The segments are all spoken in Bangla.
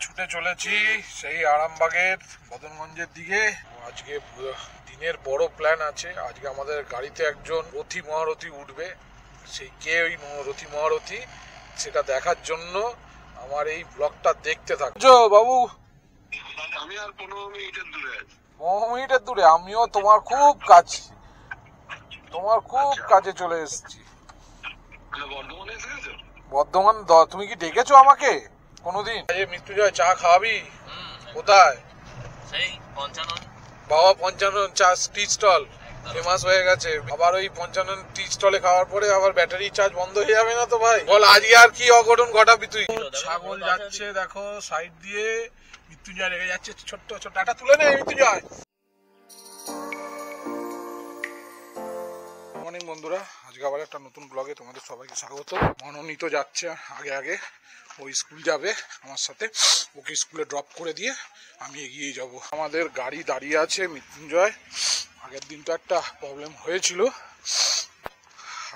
ছুটে চলেছি সেই আরামবাগের বদনগঞ্জের দিকে। আজকে দিনের বড় প্ল্যান আছে। আজকে আমাদের গাড়িতে একজন রথী মহারথী উঠবে। সেই কে ওই রথী মহারথী সেটা দেখার জন্য আমার এই ব্লগটা দেখতে থাকছো বাবু। আমি আর 15 মিনিটের দূরে আছি। 15 মিনিটের দূরে? আমিও তোমার খুব কাছে, তোমার খুব কাছে চলে এসেছি। বর্ধমানে এসে গেছো? বর্ধমান? তুমি কি ডেকেছো আমাকে কোনোদিন? মৃত্যুঞ্জয় চা খাওয়াবি? কোথায়? সেই 55 বাবা 55 চা টি স্টল ফেমাস হয়ে গেছে। আবার ওই 55 টি স্টলে খাওয়ার পরে আবার ব্যাটারি চার্জ বন্ধ হয়ে যাবে না তো ভাই? বল আজকে আর কি অঘটন ঘটাবি তুই? ছাগল যাচ্ছে দেখো সাইড দিয়ে, মৃত্যুঞ্জয় রেগে যাচ্ছে। ছোট্ট ছোট্ট একটা তুলে নে মৃত্যুঞ্জয়। মর্নিং বন্ধুরা, আজকে আবার একটা নতুন ব্লগে তোমাদের সবাইকে স্বাগত। মনোনীত যাচ্ছে আগে আগে, ও স্কুল যাবে আমার সাথে। ওকে স্কুলে ড্রপ করে দিয়ে আমি এগিয়ে যাব। আমাদের গাড়ি দাঁড়িয়ে আছে মৃত্যুঞ্জয়। আগের দিন তো একটা প্রবলেম হয়েছিল,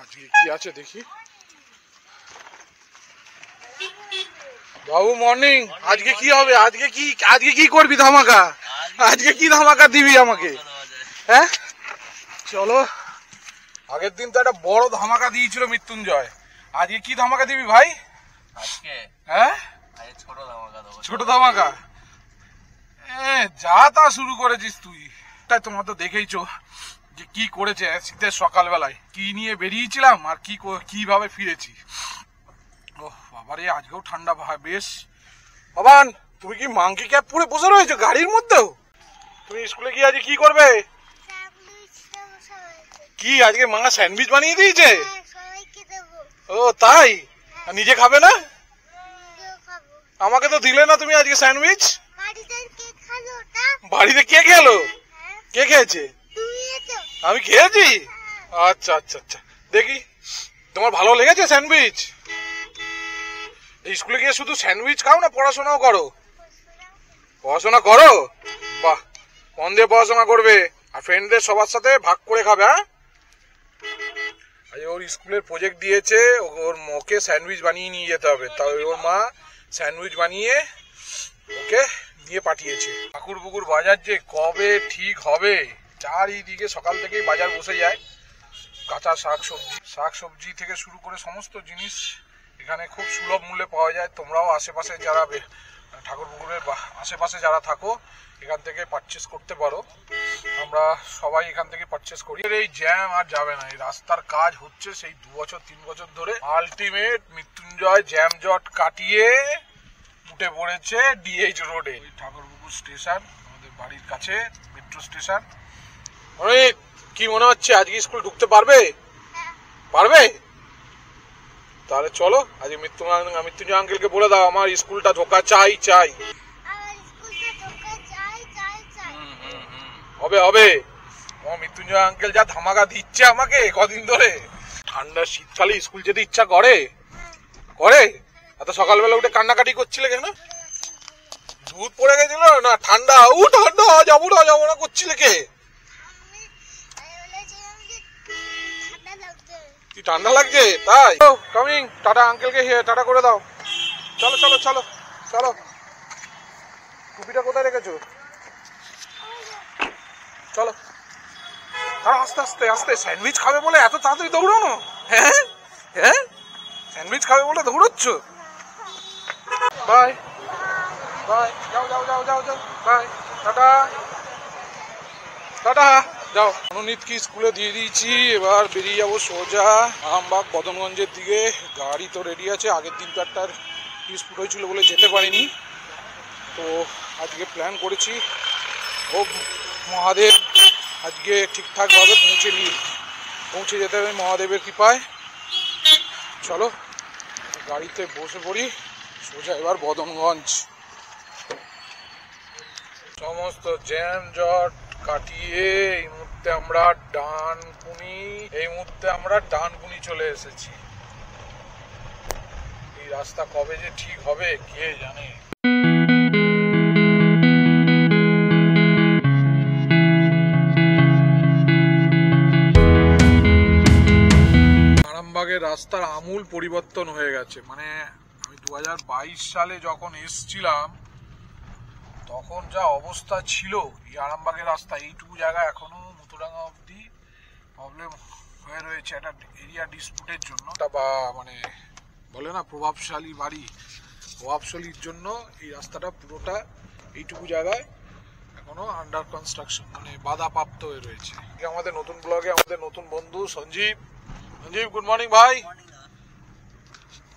আজকে কি আছে দেখি। বাবু মর্নিং। আজকে কি হবে? আজকে কি করবি ধামাকা? আজকে কি ধামাকা দিবি আমাকে? হ্যাঁ চলো। আগের দিন তো একটা বড় ধামাকা দিয়েছিল মৃত্যুঞ্জয়, আজকে কি ধামাকা দিবি ভাই? আজকে হ্যাঁ ছোট ধামাকা দেবো। ছোট ধামাকা? যা তা শুরু করেছিস তুই। তাই তোমরা তো দেখেইছো যে কি করেছে শীতের সকালবেলায়, কি নিয়ে বেরিয়েছিলাম আর কিভাবে ফিরেছি। ও বাবারে, আজকেও ঠান্ডা বেশ। বাবান, তুমি কি মাংকি ক্যাপ পরে বসে রয়েছো গাড়ির মধ্যেও? তুমি স্কুলে গিয়ে আজকে কি করবে? কি আজকে মা স্যান্ডউইচ বানিয়ে দিয়েছে? ও তাই? নিজে খাবে না? আমাকে তো দিলে না তুমি আজকে স্যান্ডউইচ। বাড়িতে কে খেলো? কে খেয়েছে? আমি খেয়েছি? আচ্ছা আচ্ছা আচ্ছা, দেখি তোমার ভালো লেগেছে স্যান্ডউইচ? স্কুলে গিয়ে শুধু স্যান্ডউইচ খাও না পড়াশোনাও করো? পড়াশোনা করো? বাহ, মন দিয়ে পড়াশোনা করবে আর ফ্রেন্ডদের সবার সাথে ভাগ করে খাবে। হ্যাঁ, ওর স্কুলের প্রজেক্ট দিয়েছে, ওর ওকে স্যান্ডউইচ বানিয়ে নিয়ে যেতে হবে। তাই ওর মা স্যান্ডউইচ বানিয়ে ওকে দিয়ে পাঠিয়েছে। ঠাকুর পুকুর বাজার যে কবে ঠিক হবে, চারিদিকে সকাল থেকেই বাজার বসে যায়। কাঁচা শাকসবজি থেকে শুরু করে সমস্ত জিনিস এখানে খুব সুলভ মূল্যে পাওয়া যায়। তোমরাও আশেপাশে যারা ঠাকুর পুকুরের আশেপাশে যারা থাকো এখান থেকে পারচেস করতে পারো। আমরা সবাই এখান থেকে পারচেস করি। এই জ্যাম আর যাবে না, এই রাস্তার কাজ হচ্ছে সেই 2 বছর 3 বছর ধরে। আলটিমেট মৃত্যুঞ্জয় জ্যাম জট কাটিয়ে উঠে পড়েছে ডিএইচ রোডে, ঠাকুরপুকুর স্টেশন, আমাদের বাড়ির কাছে মেট্রো স্টেশন। কি মনে হচ্ছে আজকে স্কুল ঢুকতে পারবে? পারবে? তাহলে চলো আজকে মৃত্যুঞ্জয় আঙ্কেলকে বলে দাও আমার স্কুলটা ঢোকা চাই চাই। হবে হবে। মৃত্যুঞ্জয় আঙ্কেল যা ধামাকা দিচ্ছে আমাকে কদিন ধরে, ঠান্ডা শীতকালে স্কুল যেতে ইচ্ছা করে? করে? এত সকালবেলা উঠে কান্নাকাটি করছিলে কেন? দুধ পড়ে গেছিল না? ঠান্ডা ঠান্ডা যাবো না করছিলে কে? কি ঠান্ডা লাগছে তাই? কামিং। টাটা আঙ্কেলকে টাটা করে দাও। চলো চলো চলো চলো। টুপিটা কোথায় রেখেছো? চলো। আস্তে আস্তে আস্তে। স্যান্ডউইচ খাবে বলে এত তাড়াতাড়ি দৌড়ানো? হ্যাঁ হ্যাঁ, স্যান্ডউইচ খাবে বলে দৌড়চ্ছ? বাই বাই, যাও যাও যাও যাও যাও, বাই, টাটা টাটা, যাও। মনোনীতকে স্কুলে দিয়ে দিয়েছি, এবার বেরিয়ে যাবো সোজা আরামবাগ বদনগঞ্জের দিকে। গাড়ি তো রেডি আছে। আগের দিন তো একটা ডিসপুট হয়েছিল বলে যেতে পারিনি, তো আজকে প্ল্যান করেছি ও মহাদেব আজকে ঠিকঠাকভাবে পৌঁছে যেতে হবে মহাদেবের কৃপায়। চলো গাড়িতে বসে পড়ি, সোজা এবার বদনগঞ্জ। সমস্ত জ্যাম জট কাটিয়ে এই মুহূর্তে আমরা ডানকুনি চলে এসেছি। এই রাস্তা কবে যে ঠিক হবে কে জানে। আরামবাগের রাস্তার আমূল পরিবর্তন হয়ে গেছে। মানে আমি 2022 সালে যখন এসছিলাম তখন যা অবস্থা ছিল এই আরামবাগের রাস্তা, এইটুকু জায়গা এখনো মুতুডাঙ্গা অবধি প্রবলেম হয়ে রয়েছে একটা এরিয়া ডিসপুটের জন্য। বা মানে বলে না প্রভাবশালী বাড়ি, প্রভাবশালীর জন্য এই রাস্তাটা পুরোটা এইটুকু জায়গায় এখনো আন্ডার কনস্ট্রাকশন, মানে বাধাপ্রাপ্ত হয়ে রয়েছে। আমাদের নতুন ব্লগে আমাদের নতুন বন্ধু সঞ্জীব। সঞ্জীব গুড মর্নিং ভাই।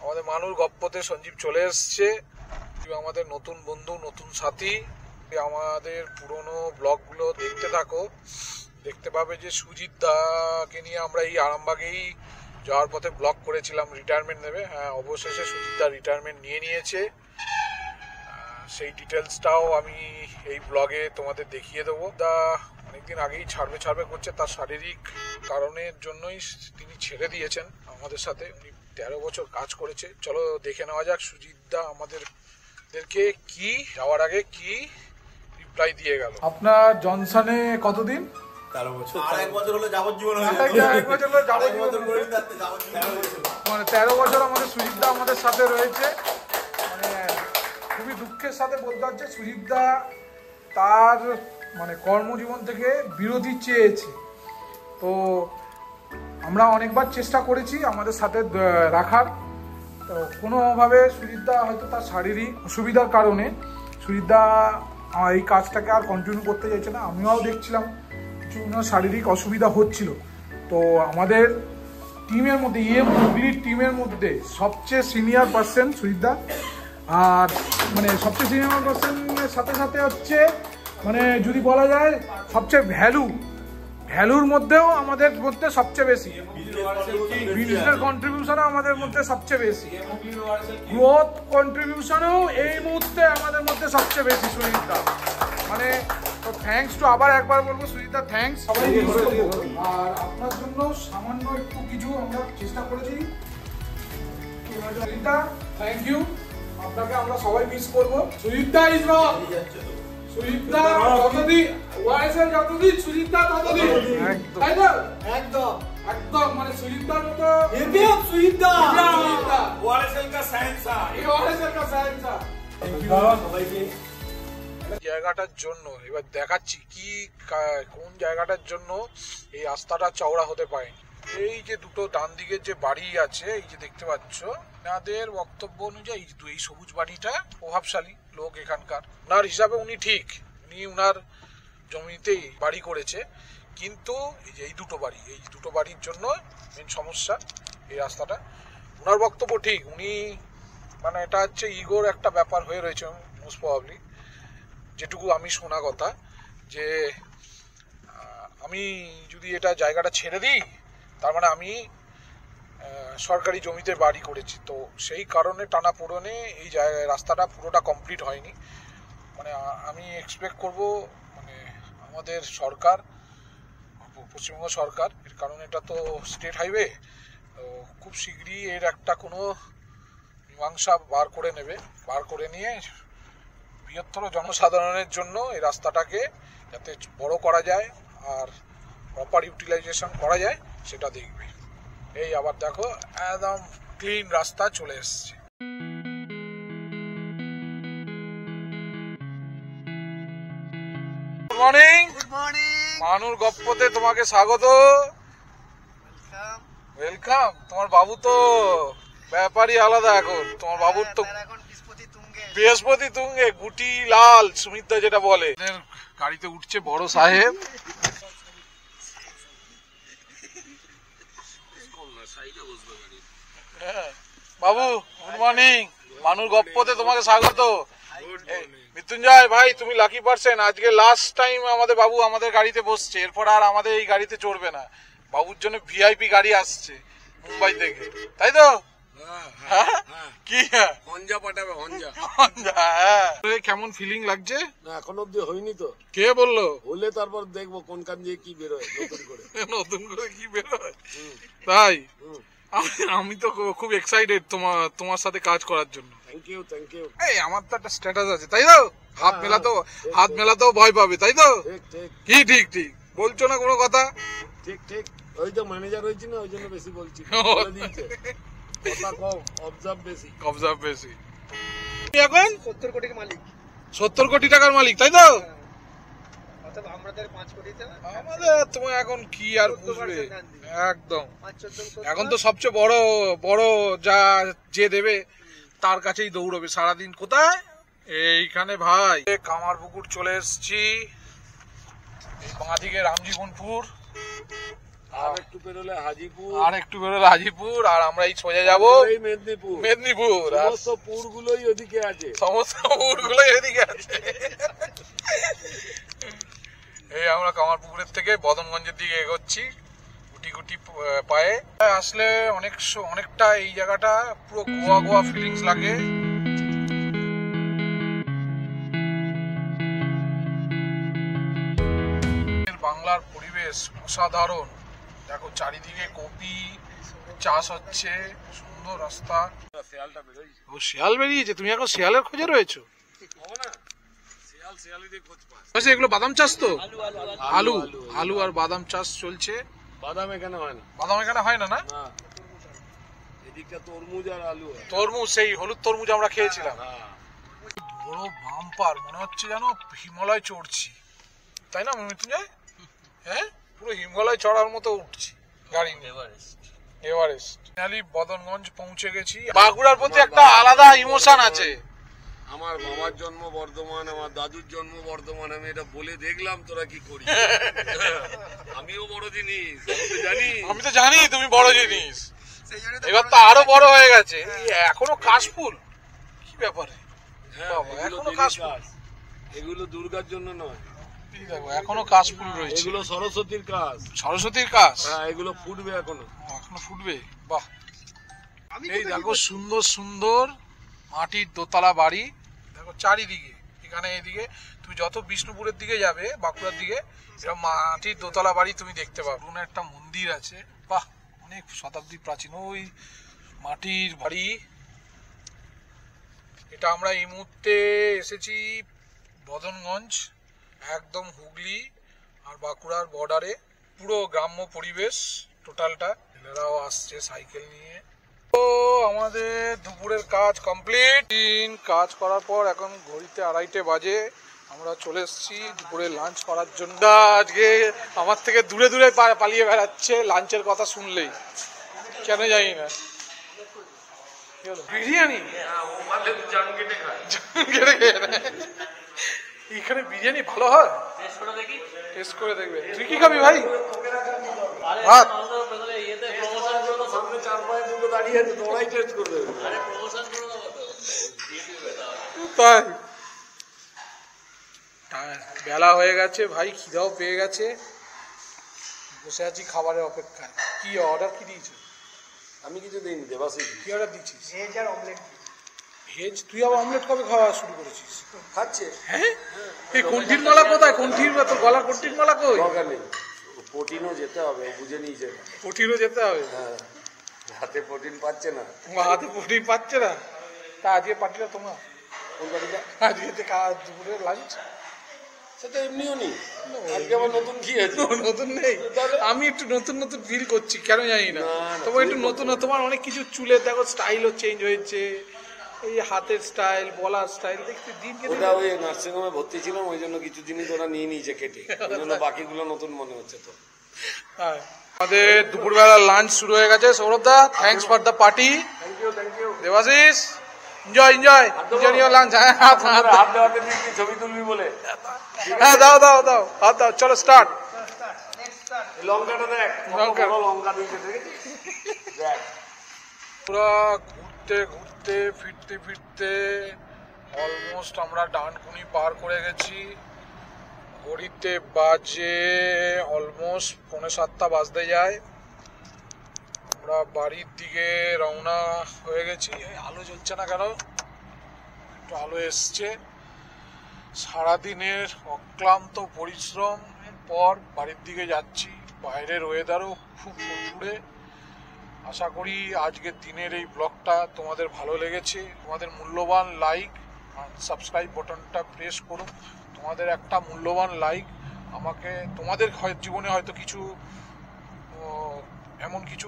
আমাদের মানুর গপ্পতে সঞ্জীব চলে এসছে, আমাদের নতুন বন্ধু নতুন সাথী। আমাদের পুরনো ব্লগগুলো দেখতে থাকো, দেখতে পাবে যে সুজিত দাকে নিয়ে আমরা এই আরামবাগেই যাওয়ার পথে ব্লগ করেছিলাম, রিটায়ারমেন্ট নেবে। হ্যাঁ, অবশেষে সুজিত দা রিটায়ারমেন্ট নিয়ে নিয়েছে। সেই ডিটেলসটাও আমি এই ব্লগে তোমাদের দেখিয়ে দেবো। দা অনেকদিন আগেই ছাড়বে করছে, তার শারীরিক কারণের জন্যই তিনি ছেড়ে দিয়েছেন আমাদের সাথে। উনি 13 বছর কাজ করেছে। চলো দেখে নেওয়া যাক সুজিত দা আমাদেরকে কি যাওয়ার আগে কি রিপ্লাই দিয়ে গেল। আপনার জনসনে কতদিন? 13 বছর। আর 1 বছর হলো যাবজ্জীবন হয়ে যাবে। 1 বছর হলো যাবজ্জীবন। মানে 13 বছর আমাদের সুজিত দা আমাদের সাথে রয়েছে। মানে খুবই দুঃখের সাথে বলতে হচ্ছে সুজিত দা তার মানে কর্মজীবন থেকে বিরতি চেয়েছে। তো আমরা অনেকবার চেষ্টা করেছি আমাদের সাথে রাখার, তো কোনোভাবে সুজিত দা হয়তো তার শারীরিক অসুবিধার কারণে সুজিত দা এই কাজটাকে আর কন্টিনিউ করতে চাইছে না। আমিও দেখছিলাম কিছু শারীরিক অসুবিধা হচ্ছিল। তো আমাদের টিমের মধ্যে হুগলির টিমের মধ্যে সবচেয়ে সিনিয়র পার্সন সুজিত দা। আর মানে সবচেয়ে সিনিয়র পার্সনের সাথে সাথে হচ্ছে মানে যদি বলা যায় সবচেয়ে ভ্যালুর মধ্যেও আমাদের মধ্যে সবচেয়ে বেশি, বিজনেস কন্ট্রিবিউশনও আমাদের মধ্যে সবচেয়ে বেশি, গ্রোথ কন্ট্রিবিউশনও এই মুহূর্তে আমাদের মধ্যে সবচেয়ে বেশি সুজিত দা। মানে তো থ্যাঙ্কস টু, আবার একবার বলবো সুজিত দা থ্যাঙ্কস। সবাই আর আপনার জন্য সামান্য একটু কিছু আমরা চেষ্টা করেছি। সুজিত দা থ্যাংক ইউ, আপনাকে আমরা সবাই মিস করবো। সুজিত দা ইজ রক। সুজিত দা যতদিন ওয়াইসের যতদিন সুজিত দা ততদিন, তাই তো? একদম একদম মানে সুজিত দার মতো সুজিত দা ওয়াইসের কা সায়েন্সা, এই ওয়াইসের কা সায়েন্সা। সবাইকে জায়গাটার জন্য এবার দেখাচ্ছি কি কোন জায়গাটার জন্য এই রাস্তাটা চওড়া হতে পারে। এই যে দুটো ডান দিকের যে বাড়ি আছে, এই যে দেখতে পাচ্ছ, এনাদের বক্তব্য অনুযায়ী এই সবুজ বাড়িটা প্রভাবশালী লোক এখানকার। ওনার হিসাবে উনি ঠিক, উনি ওনার জমিতেই বাড়ি করেছে, কিন্তু এই যে এই দুটো বাড়ির জন্য মেন সমস্যা এই রাস্তাটা। ওনার বক্তব্য ঠিক, উনি মানে এটা হচ্ছে ইগোর একটা ব্যাপার হয়ে রয়েছে মোস্ট প্রবাবলি, যেটুকু আমি শোনা কথা, যে আমি যদি এটা জায়গাটা ছেড়ে দিই তার মানে আমি সরকারি জমিতে বাড়ি করেছি। তো সেই কারণে টানাপোড়েনে এই জায়গায় রাস্তাটা পুরোটা কমপ্লিট হয়নি। মানে আমি এক্সপেক্ট করব মানে আমাদের সরকার, পশ্চিমবঙ্গ সরকার, এর কারণ এটা তো স্টেট হাইওয়ে, তো খুব শীঘ্রই এর একটা কোনো মীমাংসা বার করে নিয়ে বৃহত্তর জনসাধারণের জন্য এই রাস্তাটাকে যাতে বড় করা যায় আর প্রপার ইউটিলাইজেশন করা যায় সেটা দেখবে। এই আবার দেখো একদম ক্লিন রাস্তা চলে এসছে। Good morning. মানুর গপ্পতে তোমাকে স্বাগত। ওয়েলকাম। তোমার বাবু তো ব্যাপারই আলাদা এখন, তোমার বাবুর তো বৃহস্পতি তুঙ্গে, গুটি লাল, সুমিত যেটা বলে। গাড়িতে উঠছে বড় সাহেব। বাবু গুড মর্নিং, মানুর গপ্পতে তোমাকে স্বাগত। মৃত্যুঞ্জয় ভাই তুমি লাকি পার্সন, আজকে লাস্ট টাইম আমাদের বাবু আমাদের গাড়িতে বসছে, এরপর আর আমাদের এই গাড়িতে চড়বে না। বাবুর জন্য ভিআইপি গাড়ি আসছে মুম্বাই থেকে, তাই তো? কি হঞ্জা পাঠাবে, হঞ্জা। কেমন ফিলিং লাগছে? এখন অব্দি হয়নি তো। কে বললো? হলে তারপর দেখবো কোন কান দিয়ে কি বেরোয় নতুন করে কি বেরোয়। তাই আমি তো খুব এক্সাইটেড তোমার সাথে কাজ করার জন্য। Thank you. এই আমার তো একটা স্ট্যাটাস আছে, তাই তো? হাত মেলাতেও ভয় পাবে, তাই তো? ঠিক। কি ঠিক বলছো না কোনো কথা? ঠিক ঠিক, ওই তো ম্যানেজার হয়েছি না, ওই জন্য বেশি বলছি। বলে দিয়েছে, কথা কম, অবজার্ভ বেশি। অবজার্ভ বেশি। তুমি এখন 70 কোটির মালিক। 70 কোটি টাকার মালিক, তাই তো? অর্থাৎ আমাদের 5 কোটিতে আমাদের তুমি এখন কি আর বুঝবে, 14% ধান দিবে। একদম। 5-14 এখন তো সবচেয়ে বড় বড় যা যে দেবে তার কাছেই দৌড়বে সারাদিন। কোথায়? এইখানে ভাই কামারপুকুর চলে এসছি, এই বাঁদিকে রামজীবনপুর, আর একটু পেরোলে হাজিপুর, আর একটু বেরোলে হাজিপুর, আর আমরা এই সোজা যাবো এই মেদিনীপুর। মেদিনীপুর। আর সমস্ত পুরগুলোই ওদিকে আছে। সমস্ত পুকুরগুলো এদিকে আছে। এই আমরা কামারপুকুরের থেকে বদনগঞ্জের দিকে এগোচ্ছি গুটি গুটি পায়ে। আসলে অনেকটা এই জায়গাটা পুরো গোয়া গোয়া ফিলিংস লাগে। বাংলার পরিবেশ অসাধারণ। দেখো চারিদিকে কপি চাষ হচ্ছে, সুন্দর রাস্তা। শেয়ালটা বেরোয়, ও শিয়াল বেরিয়েছে, তুমি এখন শিয়ালের খোঁজে রয়েছো? হবে না? শিয়ালিদের খোঁজ পাস। আচ্ছা, এগুলো বাদাম চাষ তো? আলু আলু আর বাদাম চাষ চলছে। বাদাম এখানে হয় না। বাদাম এখানে হয় না? না, না, এদিকটা তরমুজ আর আলু হয়। তরমুজ, সেই হলুদ তরমুজ আমরা খেয়েছিলাম। হ্যাঁ, বড় বাম্পার, মনে হচ্ছে যেন হিমালয় চড়ছি, তাই না মৃত্যুঞ্জয়? হ্যাঁ, পুরো হিমালয় চড়ার মতো উঠছি গাড়ি নিয়ে। এভারেস্ট। ফাইনালি বদনগঞ্জ পৌঁছে গেছি। বাঁকুড়ার প্রতি একটা আলাদা ইমোশন আছে। আমার বাবার জন্ম বর্ধমান, আমার দাদুর জন্ম বর্ধমান, আমি এটা বলে দেখলাম তোরা কি করি। আমিও বড় জিনিস, আমি তো জানি। আমি তো জানি তুমি বড় জিনিস, এবার তো আরো বড় হয়ে গেছে। এখনো কাশফুল, কি ব্যাপারে? হ্যাঁ, বাবা, এগুলো এখনো দেবী কাশফুল। কাজ। এগুলো দুর্গার জন্য নয়, এই দেখো এখনো কাশফুল রয়েছে। এগুলো সরস্বতীর কাজ। সরস্বতীর কাজ হ্যাঁ, এগুলো ফুটবে এখনো। এখনো ফুটবে। বাহ, এই দেখো সুন্দর সুন্দর মাটির দোতলা বাড়ি। দেখো চারিদিকে, এখানে এদিকে তুমি যত বিষ্ণুপুরের দিকে যাবে, বাঁকুড়ার দিকে, এরকম মাটির দোতলা বাড়ি তুমি দেখতে পাবে। কোনো একটা মন্দির আছে, বাহ, অনেক শতাব্দী প্রাচীন ওই মাটির বাড়ি। এটা আমরা এই মুহূর্তে এসেছি বদনগঞ্জ, একদম হুগলি আর বাঁকুড়ার বর্ডারে। পুরো গ্রাম্য পরিবেশ টোটালটা। ছেলেরাও আসছে সাইকেল নিয়ে। তো আমাদের দুপুরের কাজ কমপ্লিট। কাজ করার পর এখন ঘড়িতে 2:30 বাজে। আমরা চলে এসেছি দুপুরে লাঞ্চ করার জন্য। আজকে আমার থেকে দূরে দূরে পালিয়ে বেড়াচ্ছে লাঞ্চের কথা শুনলেই, কেন জানি না। বিরিয়ানি এখানে বিরিয়ানি ভালো হয়, টেস্ট করে দেখবে। তুই কি খাবি ভাই? ভাত। সামনে 4-5 দুটো দাঁড়িয়ে আছে, তোরাই টেস্ট করে দেবে। তাই বেলা হয়ে গেছে ভাই, খিদাও পেয়ে গেছে, বসে আছি খাবারের অপেক্ষায়। কি অর্ডার কি দিয়েছো? আমি কিছু দিইনি, দেবাশিস। কি অর্ডার দিচ্ছিস? ভেজ আর অমলেট। ভেজ? তুই আবার অমলেট কবে খাওয়া শুরু করেছিস? খাচ্ছে। হ্যাঁ, এই কণ্ঠির মালা কোথায়? কণ্ঠির তোর গলার কণ্ঠির মালা কই? দরকার নেই, প্রোটিনও যেতে হবে, বুঝে নিয়েছে। প্রোটিনও যেতে হবে। হ্যাঁ, হাতে প্রোটিন পাচ্ছে না। হাতে প্রোটিন পাচ্ছে না। তা আজকে পার্টিটা তোমার? কোন বাড়িটা? আজকে দুপুরে লাঞ্চ সেটা এমনিও নেই, আজকে আমার নতুন কি আছে? নতুন নেই। আমি একটু নতুন নতুন ফিল করছি, কেন জানি না। না, তোমার একটু নতুন, তোমার অনেক কিছু চুলের দেখো স্টাইলও চেঞ্জ হয়েছে, এই হাতের স্টাইল, বলার স্টাইল দেখতে দিন কে ওটা ওই নার্সিং হোমে ভর্তি ছিলাম, ওই জন্য কিছু জিনিস ওরা নিয়ে নিয়েছে কেটে, ওই জন্য বাকিগুলো নতুন মনে হচ্ছে। তো হ্যাঁ, আমাদের দুপুরবেলা লাঞ্চ শুরু হয়ে গেছে। সৌরভ দা, thanks for the party. Thank you. Debashis, enjoy your lunch. হ্যাঁ, হাত হাত হাত দেওয়াতে দিচ্ছি ছবি তুলবি বলে। হ্যাঁ, দাও হাত দাও, চলো স্টার্ট। লঙ্কাটা দেখ, লঙ্কা। বড় লঙ্কা দিয়েছে, দেখেছিস? দেখ, পুরো ঘুরতে ঘুরতে ফিরতে ফিরতে অলমোস্ট আমরা ডানকুনি পার করে গেছি। ঘড়িতে বাজে অলমোস্ট 6:45 বাজতে যায়। আমরা বাড়ির দিকে রওনা হয়ে গেছি। এই আলো জ্বলছে না কেন? একটু আলো এসছে। সারাদিনের অক্লান্ত পরিশ্রম পর বাড়ির দিকে যাচ্ছি। বাইরের ওয়েদারও খুব ফুরফুরে। আশা করি আজকের দিনের এই ব্লগটা তোমাদের ভালো লেগেছে। তোমাদের মূল্যবান লাইক আর সাবস্ক্রাইব বাটনটা প্রেস করুন। তোমাদের একটা মূল্যবান লাইক আমাকে তোমাদের জীবনে হয়তো কিছু এমন কিছু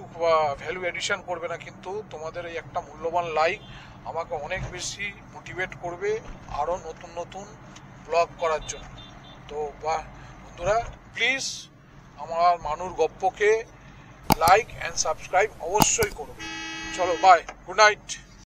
ভ্যালু এডিশন করবে না, কিন্তু তোমাদের এই একটা মূল্যবান লাইক আমাকে অনেক বেশি মোটিভেট করবে আরও নতুন নতুন ব্লগ করার জন্য। তো বন্ধুরা প্লিজ আমার মানুর গপ্পকে লাইক অ্যান্ড সাবস্ক্রাইব অবশ্যই করো। চলো বাই, গুড নাইট।